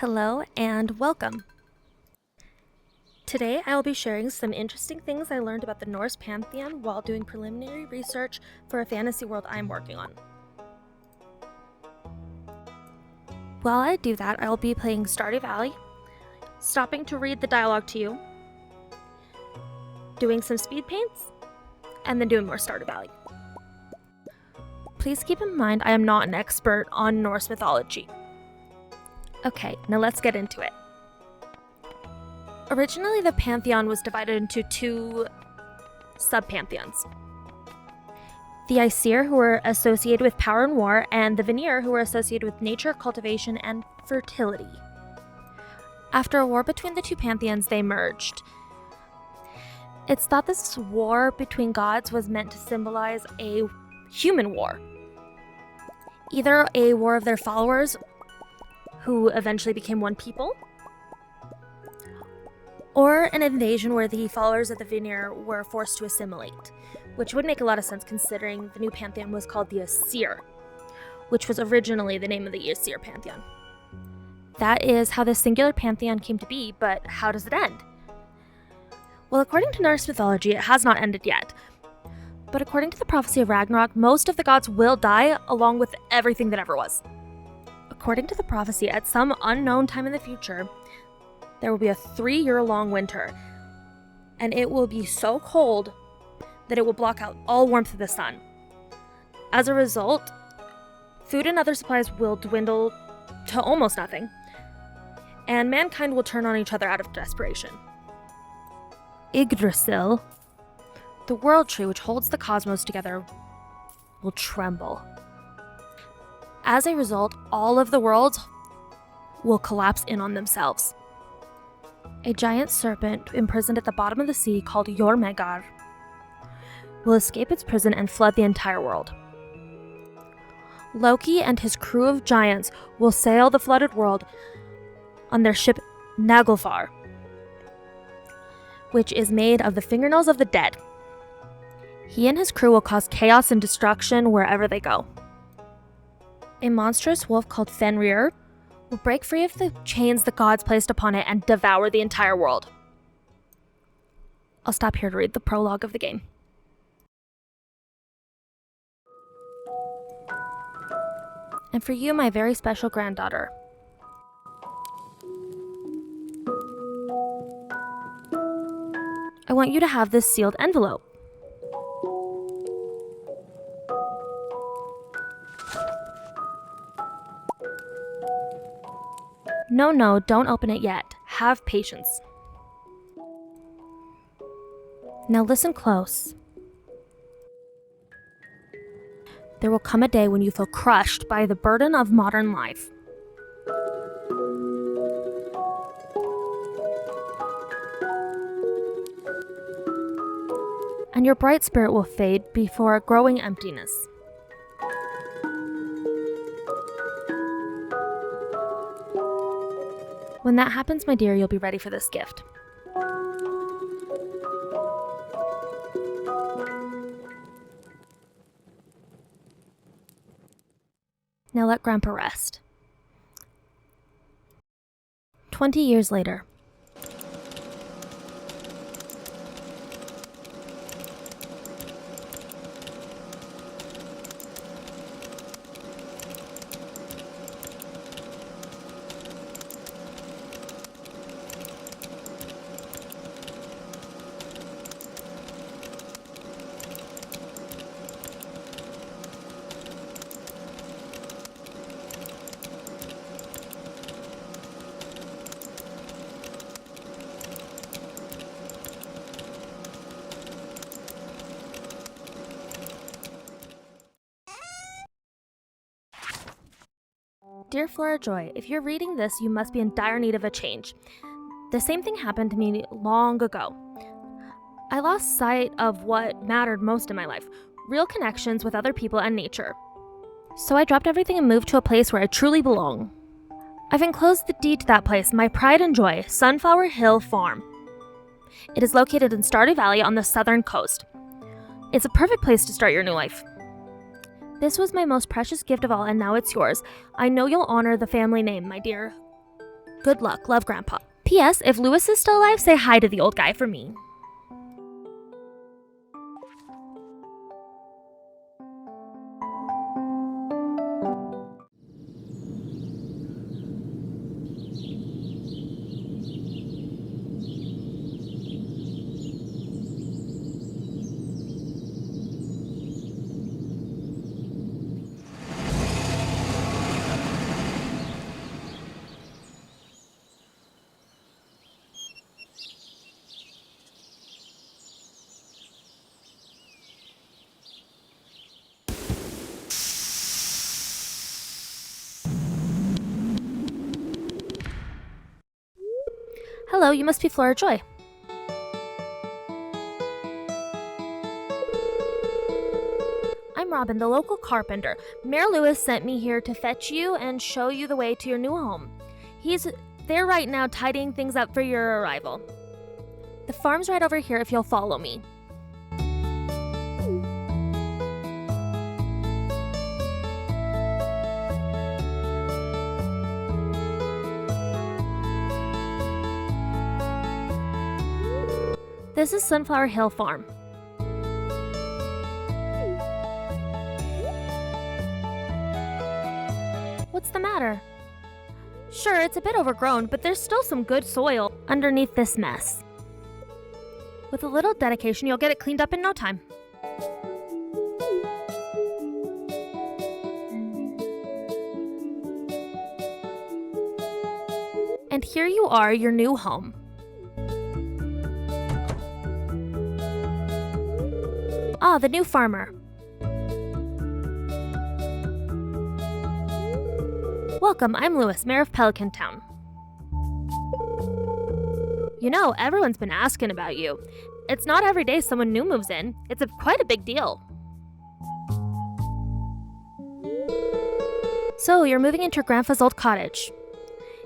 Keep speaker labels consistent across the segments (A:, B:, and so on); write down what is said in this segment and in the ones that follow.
A: Hello and welcome. Today I will be sharing some interesting things I learned about the Norse pantheon while doing preliminary research for a fantasy world I'm working on. While I do that, I will be playing Stardew Valley, stopping to read the dialogue to you, doing some speed paints, and then doing more Stardew Valley. Please keep in mind I am not an expert on Norse mythology. Okay, now let's get into it. Originally, the pantheon was divided into two sub-pantheons. The Aesir, who were associated with power and war, and the Vanir, who were associated with nature, cultivation, and fertility. After a war between the two pantheons, they merged. It's thought this war between gods was meant to symbolize a human war. Either a war of their followers, who eventually became one people, or an invasion where the followers of the Vanir were forced to assimilate, which would make a lot of sense considering the new pantheon was called the Aesir, which was originally the name of the Aesir pantheon. That is how this singular pantheon came to be, but how does it end? Well, according to Norse mythology, it has not ended yet. But according to the prophecy of Ragnarok, most of the gods will die along with everything that ever was. According to the prophecy, at some unknown time in the future, there will be a 3-year-long winter, and it will be so cold that it will block out all warmth of the sun. As a result, food and other supplies will dwindle to almost nothing, and mankind will turn on each other out of desperation. Yggdrasil, the world tree which holds the cosmos together, will tremble. As a result, all of the worlds will collapse in on themselves. A giant serpent imprisoned at the bottom of the sea called Jormungandr will escape its prison and flood the entire world. Loki and his crew of giants will sail the flooded world on their ship Naglfar, which is made of the fingernails of the dead. He and his crew will cause chaos and destruction wherever they go. A monstrous wolf called Fenrir will break free of the chains the gods placed upon it and devour the entire world. I'll stop here to read the prologue of the game. And for you, my very special granddaughter, I want you to have this sealed envelope. No, don't open it yet. Have patience. Now listen close. There will come a day when you feel crushed by the burden of modern life. And your bright spirit will fade before a growing emptiness. When that happens, my dear, you'll be ready for this gift. Now let Grandpa rest. 20 years later. Dear Flora Joy, if you're reading this, you must be in dire need of a change. The same thing happened to me long ago. I lost sight of what mattered most in my life, real connections with other people and nature. So I dropped everything and moved to a place where I truly belong. I've enclosed the deed to that place, my pride and joy, Sunflower Hill Farm. It is located in Stardew Valley on the southern coast. It's a perfect place to start your new life. This was my most precious gift of all, and now it's yours. I know you'll honor the family name, my dear. Good luck. Love, Grandpa. P.S. If Lewis is still alive, say hi to the old guy for me. Hello, you must be Flora Joy. I'm Robin, the local carpenter. Mayor Lewis sent me here to fetch you and show you the way to your new home. He's there right now tidying things up for your arrival. The farm's right over here if you'll follow me. This is Sunflower Hill Farm. What's the matter? Sure, it's a bit overgrown, but there's still some good soil underneath this mess. With a little dedication, you'll get it cleaned up in no time. And here you are, your new home. Ah, the new farmer. Welcome, I'm Lewis, Mayor of Pelican Town. You know, everyone's been asking about you. It's not every day someone new moves in. It's quite a big deal. So, you're moving into your grandpa's old cottage.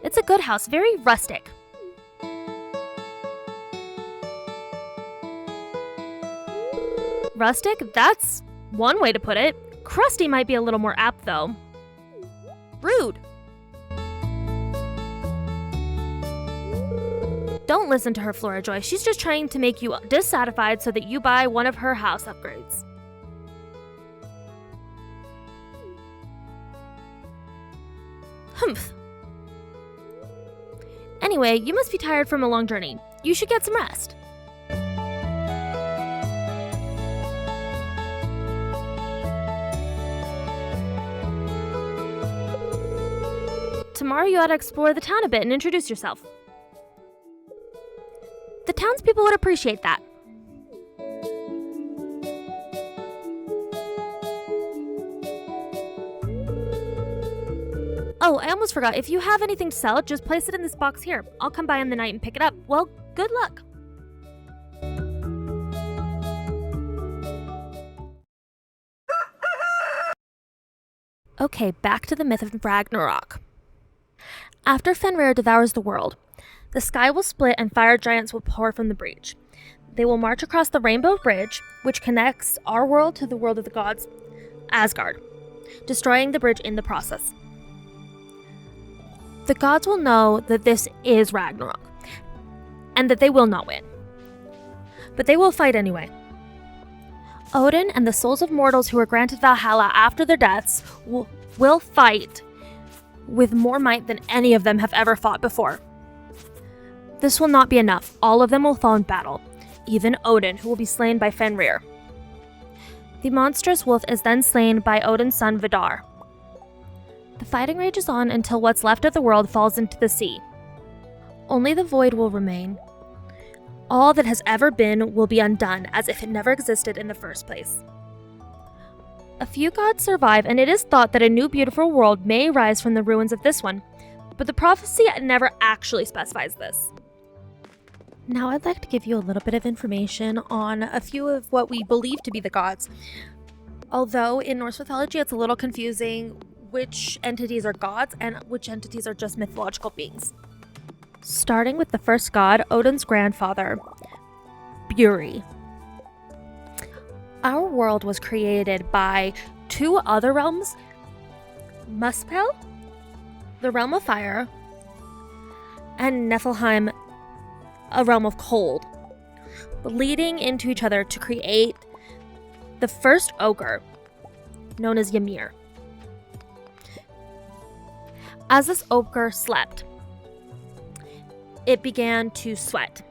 A: It's a good house, very rustic. Rustic? That's one way to put it. Crusty might be a little more apt, though. Rude. Don't listen to her, Flora Joy. She's just trying to make you dissatisfied so that you buy one of her house upgrades. Humph. Anyway, you must be tired from a long journey. You should get some rest. Tomorrow you ought to explore the town a bit and introduce yourself. The townspeople would appreciate that. Oh, I almost forgot. If you have anything to sell, just place it in this box here. I'll come by in the night and pick it up. Well, good luck. Okay, back to the myth of Ragnarok. After Fenrir devours the world, the sky will split and fire giants will pour from the breach. They will march across the Rainbow Bridge, which connects our world to the world of the gods, Asgard, destroying the bridge in the process. The gods will know that this is Ragnarok, and that they will not win. But they will fight anyway. Odin and the souls of mortals who were granted Valhalla after their deaths will fight with more might than any of them have ever fought before. This will not be enough. All of them will fall in battle, even Odin, who will be slain by Fenrir. The monstrous wolf is then slain by Odin's son Vidar. The fighting rages on until what's left of the world falls into the sea. Only the void will remain. All that has ever been will be undone, as if it never existed in the first place. A few gods survive, and it is thought that a new beautiful world may rise from the ruins of this one, but the prophecy never actually specifies this. Now I'd like to give you a little bit of information on a few of what we believe to be the gods. Although in Norse mythology it's a little confusing which entities are gods and which entities are just mythological beings. Starting with the first god, Odin's grandfather, Bruri. Our world was created by two other realms, Muspel, the realm of fire, and Niflheim, a realm of cold, bleeding into each other to create the first ogre, known as Ymir. As this ogre slept, it began to sweat,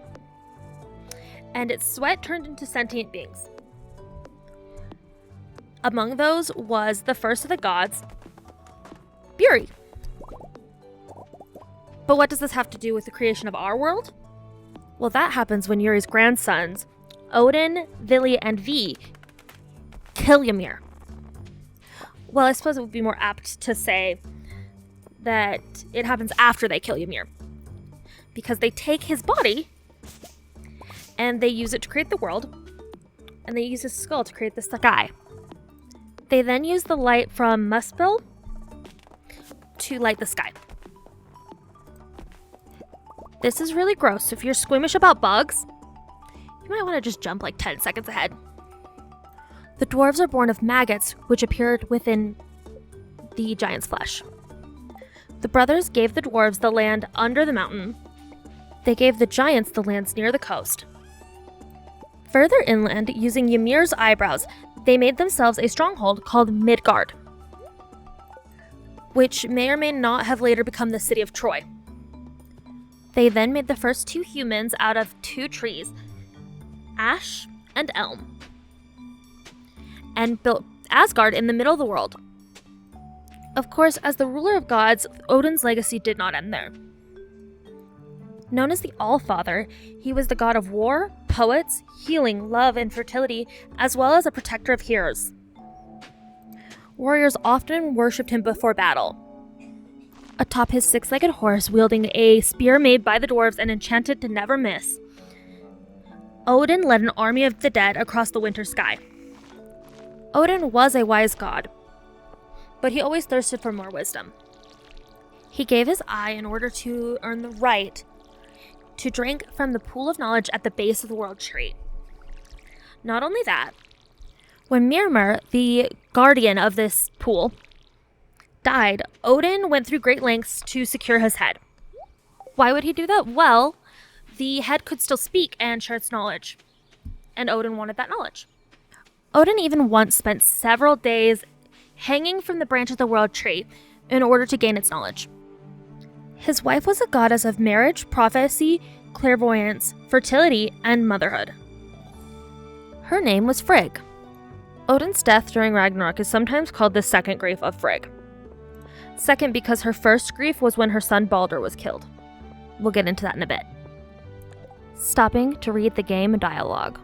A: and its sweat turned into sentient beings. Among those was the first of the gods, Bruri. But what does this have to do with the creation of our world? Well, that happens when Yuri's grandsons, Odin, Vili, and Vi, kill Ymir. Well, I suppose it would be more apt to say that it happens after they kill Ymir, because they take his body and they use it to create the world, and they use his skull to create the sky. They then use the light from Muspel to light the sky. This is really gross. If you're squeamish about bugs, you might want to just jump like 10 seconds ahead. The dwarves are born of maggots, which appeared within the giant's flesh. The brothers gave the dwarves the land under the mountain. They gave the giants the lands near the coast. Further inland, using Ymir's eyebrows, they made themselves a stronghold called Midgard, which may or may not have later become the city of Troy. They then made the first 2 humans out of 2 trees, ash and elm, and built Asgard in the middle of the world. Of course, as the ruler of gods, Odin's legacy did not end there. Known as the Allfather, he was the god of war, poets, healing, love, and fertility, as well as a protector of heroes. Warriors often worshipped him before battle. Atop his 6-legged horse, wielding a spear made by the dwarves and enchanted to never miss, Odin led an army of the dead across the winter sky. Odin was a wise god, but he always thirsted for more wisdom. He gave his eye in order to earn the right to drink from the pool of knowledge at the base of the world tree. Not only that, when Mimir, the guardian of this pool, died, Odin went through great lengths to secure his head. Why would he do that? Well, the head could still speak and share its knowledge, and Odin wanted that knowledge. Odin even once spent several days hanging from the branch of the world tree in order to gain its knowledge. His wife was a goddess of marriage, prophecy, clairvoyance, fertility, and motherhood. Her name was Frigg. Odin's death during Ragnarok is sometimes called the second grief of Frigg. Second, because her first grief was when her son Baldur was killed. We'll get into that in a bit. Stopping to read the game dialogue.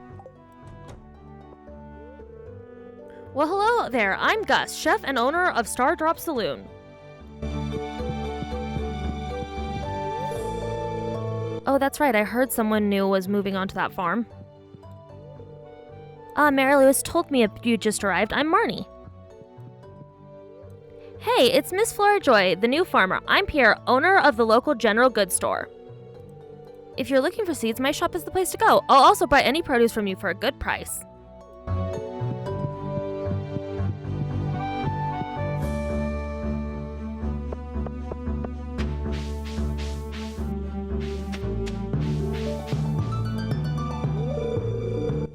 A: Well, hello there. I'm Gus, chef and owner of Stardrop Saloon. Oh, that's right. I heard someone new was moving onto that farm. Mary Louise told me you just arrived. I'm Marnie. Hey, it's Miss Flora Joy, the new farmer. I'm Pierre, owner of the local general goods store. If you're looking for seeds, my shop is the place to go. I'll also buy any produce from you for a good price.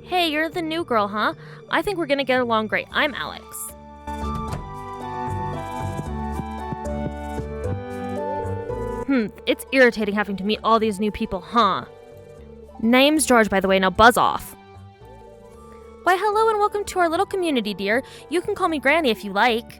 A: Hey, you're the new girl, huh? I think we're gonna get along great. I'm Alex. It's irritating having to meet all these new people, huh? Name's George, by the way, now buzz off. Why, hello and welcome to our little community, dear. You can call me Granny if you like.